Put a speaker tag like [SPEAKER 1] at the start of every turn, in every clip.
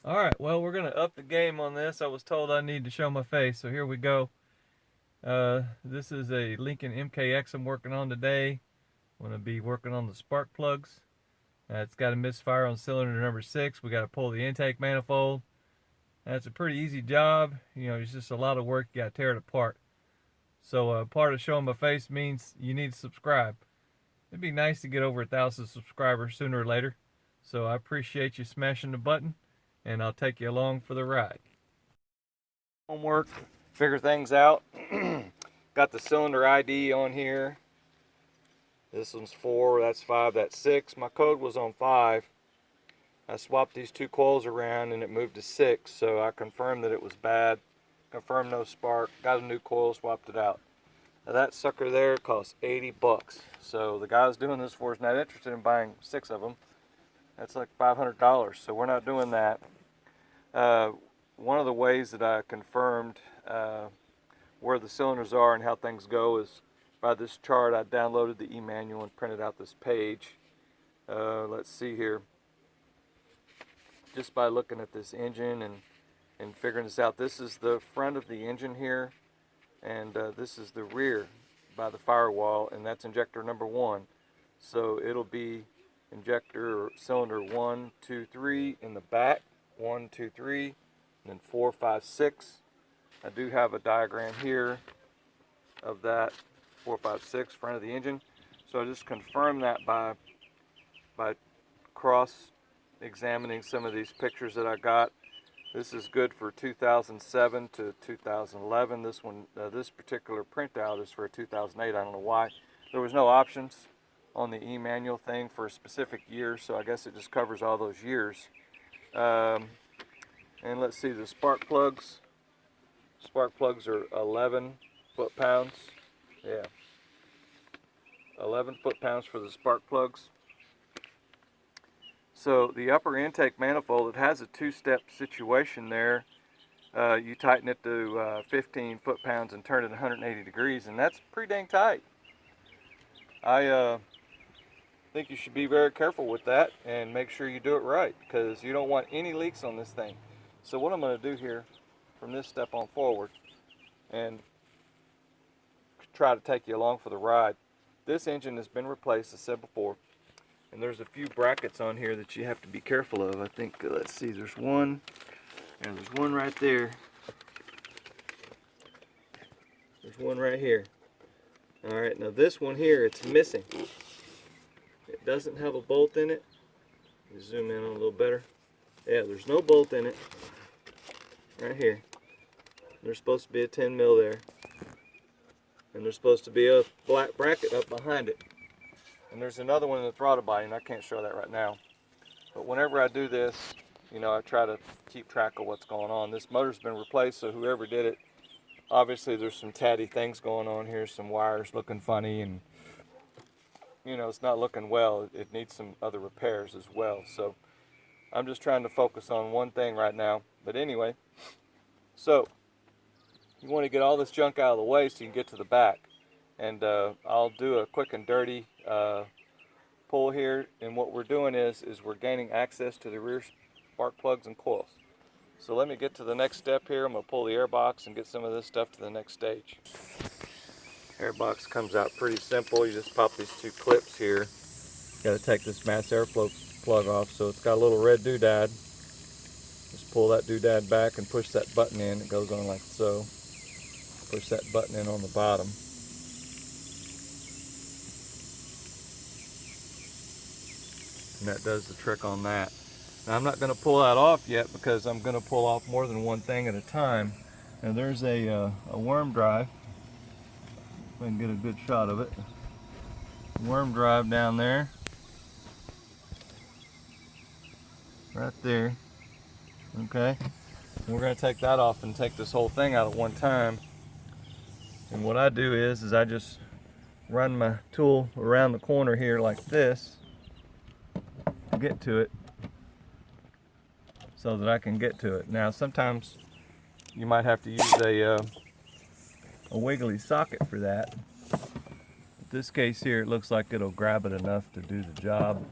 [SPEAKER 1] Alright, well, we're going to up the game on this. I was told I need to show my face, so here we go. This is a Lincoln MKX I'm working on today. I'm going to be working on the spark plugs. It's got a misfire on cylinder number 6. We got to pull the intake manifold. That's a pretty easy job. You know, it's just a lot of work. You got to tear it apart. So part of showing my face means you need to subscribe. It'd be nice to get over 1,000 subscribers sooner or later. So I appreciate you smashing the button, and I'll take you along for the ride. Homework, figure things out. Got the cylinder ID on here. This one's 4, that's 5, that's 6. My code was on 5. I swapped these two coils around and it moved to 6, so I confirmed that it was bad. Confirmed no spark, got a new coil, swapped it out. Now that sucker there costs 80 bucks. So the guy who's doing this for is not interested in buying 6 of them. That's like $500, so we're not doing that. One of the ways that I confirmed where the cylinders are and how things go is by this chart. I downloaded the e-manual and printed out this page. Let's see here. Just by looking at this engine and figuring this out, this is the front of the engine here, and this is the rear by the firewall, and that's injector number 1. So it'll be injector or cylinder 1, 2, 3 in the back, 1, 2, 3, and then 4, 5, 6. I do have a diagram here of that 4, 5, 6 front of the engine. So I just confirmed that by cross-examining some of these pictures that I got. This is good for 2007 to 2011. This one, this particular printout is for 2008. I don't know why. There was no options on the e-manual thing for a specific year, so I guess it just covers all those years. And let's see, the spark plugs. Spark plugs are 11 foot-pounds. Yeah, 11 foot-pounds for the spark plugs. So the upper intake manifold, it has a 2-step situation there. You tighten it to 15 foot-pounds and turn it 180 degrees, and that's pretty dang tight. I think you should be very careful with that and make sure you do it right, because you don't want any leaks on this thing. So what I'm going to do here from this step on forward and try to take you along for the ride. This engine has been replaced, as I said before, and there's a few brackets on here that you have to be careful of. I think, let's see, there's one, and there's one right there. There's one right here. Alright, now this one here, it's missing. It doesn't have a bolt in it. Let me zoom in on a little better. Yeah, there's no bolt in it. Right here. There's supposed to be a 10 mil there. And there's supposed to be a black bracket up behind it. And there's another one in the throttle body, and I can't show that right now. But whenever I do this, you know, I try to keep track of what's going on. This motor's been replaced, so whoever did it, obviously there's some tatty things going on here, some wires looking funny, and you know, it's not looking well. It needs some other repairs as well. So I'm just trying to focus on one thing right now. But anyway, so you want to get all this junk out of the way so you can get to the back. And I'll do a quick and dirty pull here. And what we're doing is we're gaining access to the rear spark plugs and coils. So let me get to the next step here. I'm going to pull the air box and get some of this stuff to the next stage. Air box comes out pretty simple. You just pop these two clips here. Got to take this mass airflow plug off, so it's got a little red doodad. Just pull that doodad back and push that button in. It goes on like so. Push that button in on the bottom. And that does the trick on that. Now I'm not going to pull that off yet because I'm going to pull off more than one thing at a time. Now there's a worm drive. If I can get a good shot of it. Worm drive down there. Right there. Okay. We're going to take that off and take this whole thing out at one time. And what I do is I just run my tool around the corner here like this to get to it so that I can get to it. Now sometimes you might have to use a wiggly socket for that. In this case here, it looks like it'll grab it enough to do the job.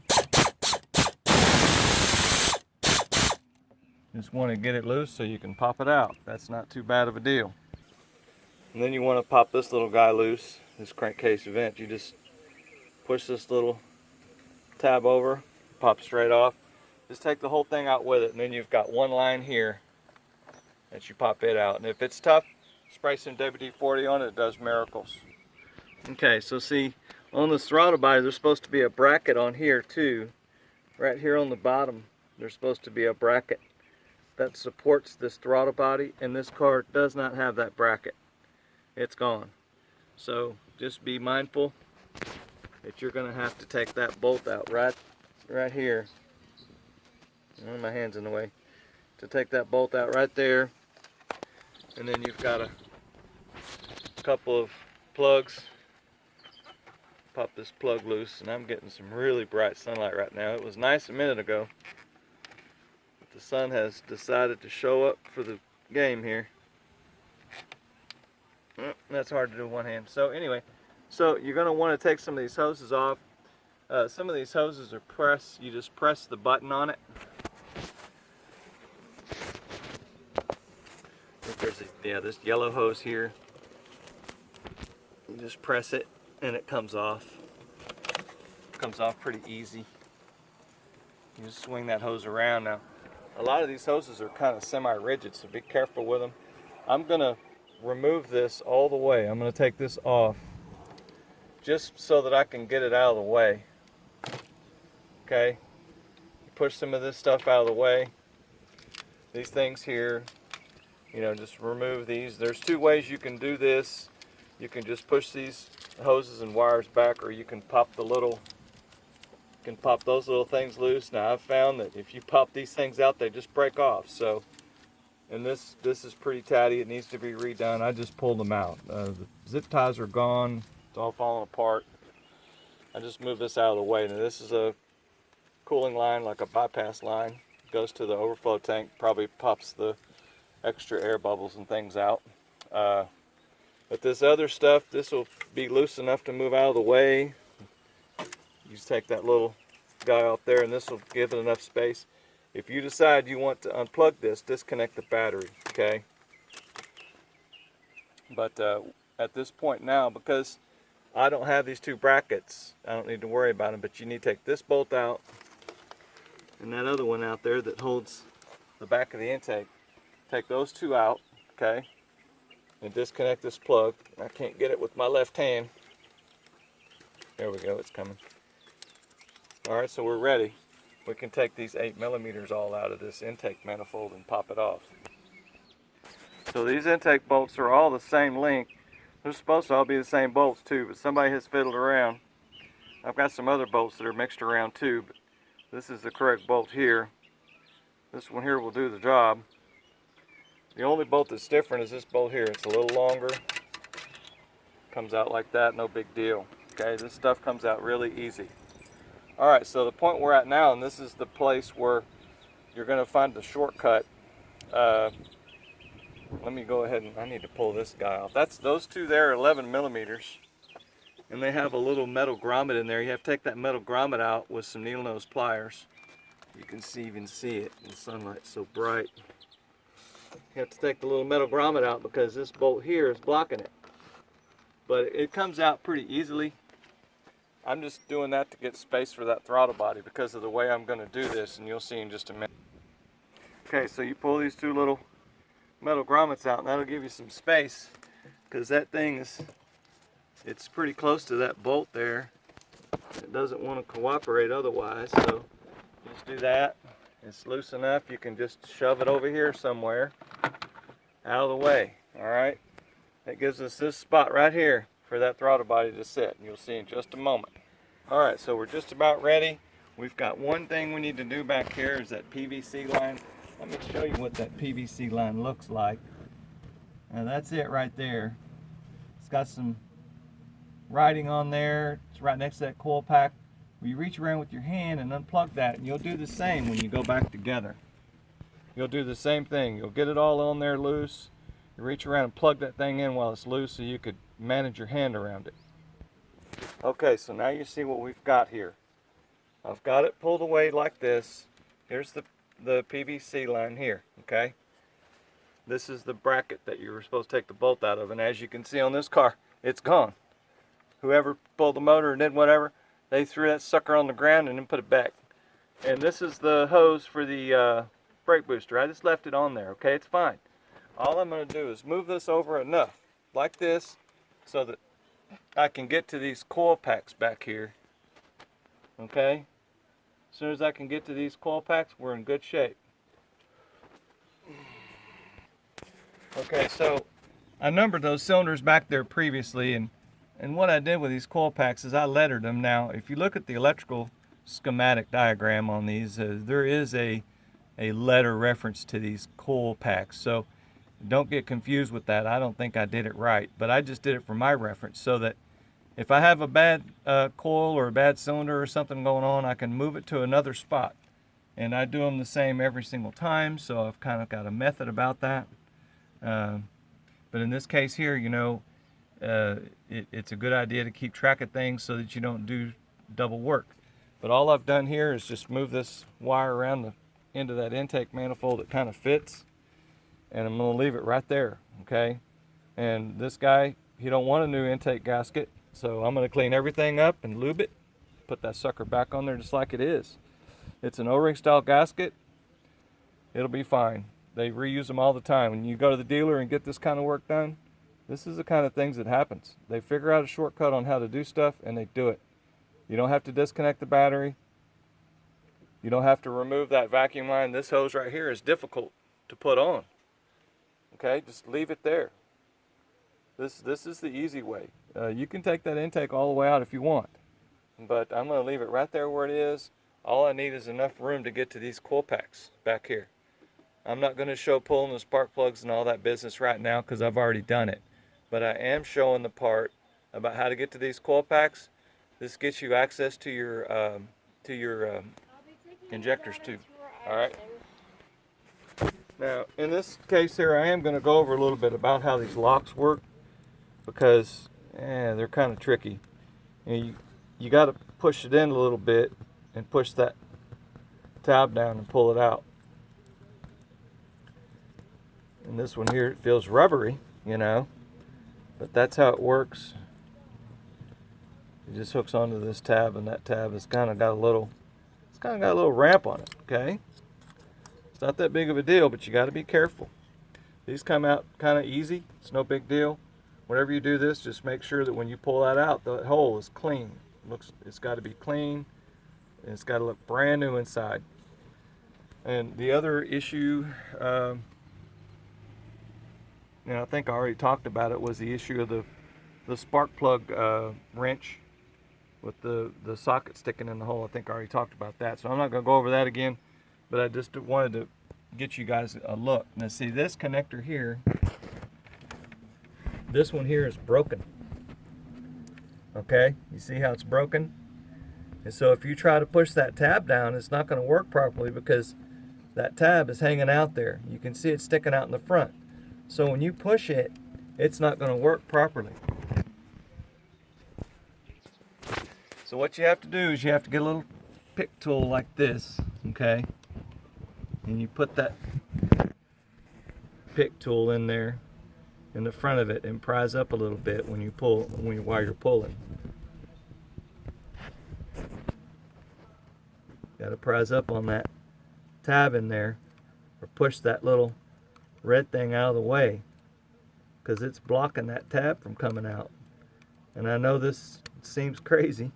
[SPEAKER 1] Just want to get it loose so you can pop it out. That's not too bad of a deal. And then you want to pop this little guy loose, this crankcase vent. You just push this little tab over, pop straight off. Just take the whole thing out with it, and then you've got one line here that you pop it out. And if it's tough, spray some WD-40 on it. It does miracles. Okay, so see, on this throttle body, there's supposed to be a bracket on here too. Right here on the bottom, there's supposed to be a bracket that supports this throttle body, and this car does not have that bracket. It's gone. So just be mindful that you're going to have to take that bolt out right here. Oh, my hand's in the way. To take that bolt out right there, and then you've got a couple of plugs. Pop this plug loose, and I'm getting some really bright sunlight right now. It was nice a minute ago, but the sun has decided to show up for the game here. That's hard to do with one hand. So anyway, so you're going to want to take some of these hoses off. Some of these hoses are pressed. You just press the button on it. There's this yellow hose here. You just press it and it comes off. It comes off pretty easy. You just swing that hose around. Now, a lot of these hoses are kind of semi-rigid, so be careful with them. I'm going to remove this all the way. I'm going to take this off just so that I can get it out of the way. Okay, push some of this stuff out of the way. These things here, you know, just remove these. There's two ways you can do this. You can just push these hoses and wires back, or you can pop those little things loose. Now I've found that if you pop these things out, they just break off. So, and this is pretty tatty. It needs to be redone. I just pulled them out. The zip ties are gone. It's all falling apart. I just moved this out of the way. Now this is a cooling line, like a bypass line. It goes to the overflow tank. Probably pops the extra air bubbles and things out. But this other stuff, this will be loose enough to move out of the way. You just take that little guy off there, and this will give it enough space. If you decide you want to unplug this, disconnect the battery, okay? But at this point now, because I don't have these two brackets, I don't need to worry about them, but you need to take this bolt out and that other one out there that holds the back of the intake. Take those two out, okay? And disconnect this plug. I can't get it with my left hand. There we go, it's coming. Alright, so we're ready. We can take these 8mm all out of this intake manifold and pop it off. So these intake bolts are all the same length. They're supposed to all be the same bolts too, but somebody has fiddled around. I've got some other bolts that are mixed around too, but this is the correct bolt here. This one here will do the job. The only bolt that's different is this bolt here. It's a little longer. Comes out like that, no big deal. Okay, this stuff comes out really easy. Alright, so the point we're at now, and this is the place where you're going to find the shortcut. Let me go ahead and I need to pull this guy off. Those two there are 11mm, and they have a little metal grommet in there. You have to take that metal grommet out with some needle nose pliers. You can even see it. The sunlight's so bright. You have to take the little metal grommet out because this bolt here is blocking it. But it comes out pretty easily. I'm just doing that to get space for that throttle body because of the way I'm going to do this, and you'll see in just a minute. Okay, so you pull these two little metal grommets out, and that'll give you some space because that thing it's pretty close to that bolt there. It doesn't want to cooperate otherwise, so just do that. It's loose enough, you can just shove it over here somewhere out of the way. Alright, that gives us this spot right here for that throttle body to sit, and you'll see in just a moment. Alright, so we're just about ready. We've got one thing we need to do back here is that PVC line. Let me show you what that PVC line looks like. Now that's it right there. It's got some writing on there. It's right next to that coil pack. You reach around with your hand and unplug that, and you'll do the same when you go back together. You'll do the same thing. You'll get it all on there loose. You reach around and plug that thing in while it's loose so you could manage your hand around it. Okay, so now you see what we've got here. I've got it pulled away like this. Here's the the PVC line here, okay? This is the bracket that you were supposed to take the bolt out of, and as you can see on this car, it's gone. Whoever pulled the motor and did whatever, they threw that sucker on the ground and then put it back. And this is the hose for the brake booster. I just left it on there, okay? It's fine. All I'm going to do is move this over enough, like this, so that I can get to these coil packs back here, okay? As soon as I can get to these coil packs, we're in good shape. Okay, so I numbered those cylinders back there previously, and what I did with these coil packs is I lettered them. Now, if you look at the electrical schematic diagram on these, there is a letter reference to these coil packs. So don't get confused with that. I don't think I did it right, but I just did it for my reference so that if I have a bad coil or a bad cylinder or something going on, I can move it to another spot. And I do them the same every single time, so I've kind of got a method about that. But in this case here, you know, it's a good idea to keep track of things so that you don't do double work. But all I've done here is just move this wire around the end of that intake manifold that kind of fits, and I'm going to leave it right there, okay? And this guy, he don't want a new intake gasket, so I'm going to clean everything up and lube it, put that sucker back on there just like it is. It's an O-ring style gasket. It'll be fine. They reuse them all the time. When you go to the dealer and get this kind of work done, this is the kind of things that happens. They figure out a shortcut on how to do stuff, and they do it. You don't have to disconnect the battery. You don't have to remove that vacuum line. This hose right here is difficult to put on. Okay, just leave it there. This is the easy way. You can take that intake all the way out if you want, but I'm going to leave it right there where it is. All I need is enough room to get to these coil packs back here. I'm not going to show pulling the spark plugs and all that business right now because I've already done it. But I am showing the part about how to get to these coil packs. This gets you access to your injectors too. All right. Now, in this case here, I am going to go over a little bit about how these locks work because they're kind of tricky. You got to push it in a little bit and push that tab down and pull it out. And this one here, it feels rubbery, you know, but that's how it works. It just hooks onto this tab, and that tab has kind of got a little, ramp on it. Okay, it's not that big of a deal, but you got to be careful. These come out kind of easy. It's no big deal. Whenever you do this, just make sure that when you pull that out, the hole is clean. It's got to be clean, and it's got to look brand new inside. And the other issue. I think I already talked about it, was the issue of the spark plug wrench with the socket sticking in the hole. I think I already talked about that, so I'm not going to go over that again, but I just wanted to get you guys a look. Now see, this connector here, this one here is broken. Okay, you see how it's broken? And so if you try to push that tab down, it's not going to work properly because that tab is hanging out there. You can see it sticking out in the front. So when you push it, it's not going to work properly. So what you have to do is you have to get a little pick tool like this, okay? And you put that pick tool in there in the front of it and prise up a little bit when you pull, while you're pulling. Got to prise up on that tab in there, or push that little red thing out of the way because it's blocking that tab from coming out. And I know this seems crazy,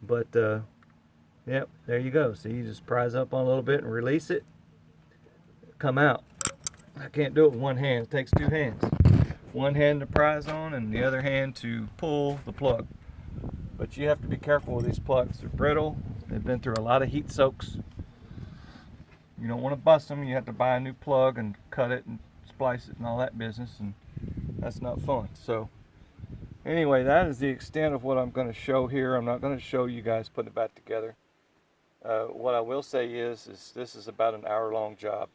[SPEAKER 1] but yep, there you go. So you just prise up on a little bit and release it, come out. I can't do it with one hand. It takes two hands. One hand to prise on and the other hand to pull the plug. But you have to be careful with these plugs. They're brittle. They've been through a lot of heat soaks. You don't want to bust them. You have to buy a new plug and cut it and splice it and all that business, and that's not fun. So anyway, that is the extent of what I'm going to show here. I'm not going to show you guys putting it back together. What I will say is this is about an hour-long job.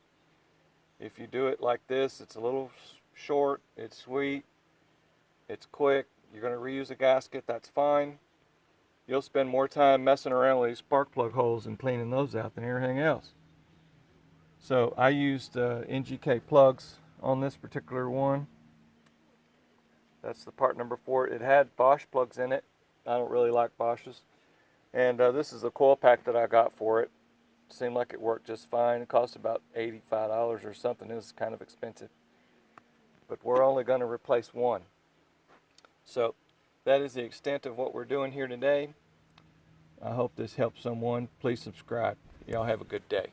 [SPEAKER 1] If you do it like this, it's a little short, it's sweet, it's quick. You're going to reuse a gasket, that's fine. You'll spend more time messing around with these spark plug holes and cleaning those out than everything else. So I used NGK plugs on this particular one. That's the part number 4. It had Bosch plugs in it. I don't really like Bosch's. And this is the coil pack that I got for it. Seemed like it worked just fine. It cost about $85 or something. It was kind of expensive. But we're only going to replace one. So that is the extent of what we're doing here today. I hope this helps someone. Please subscribe. Y'all have a good day.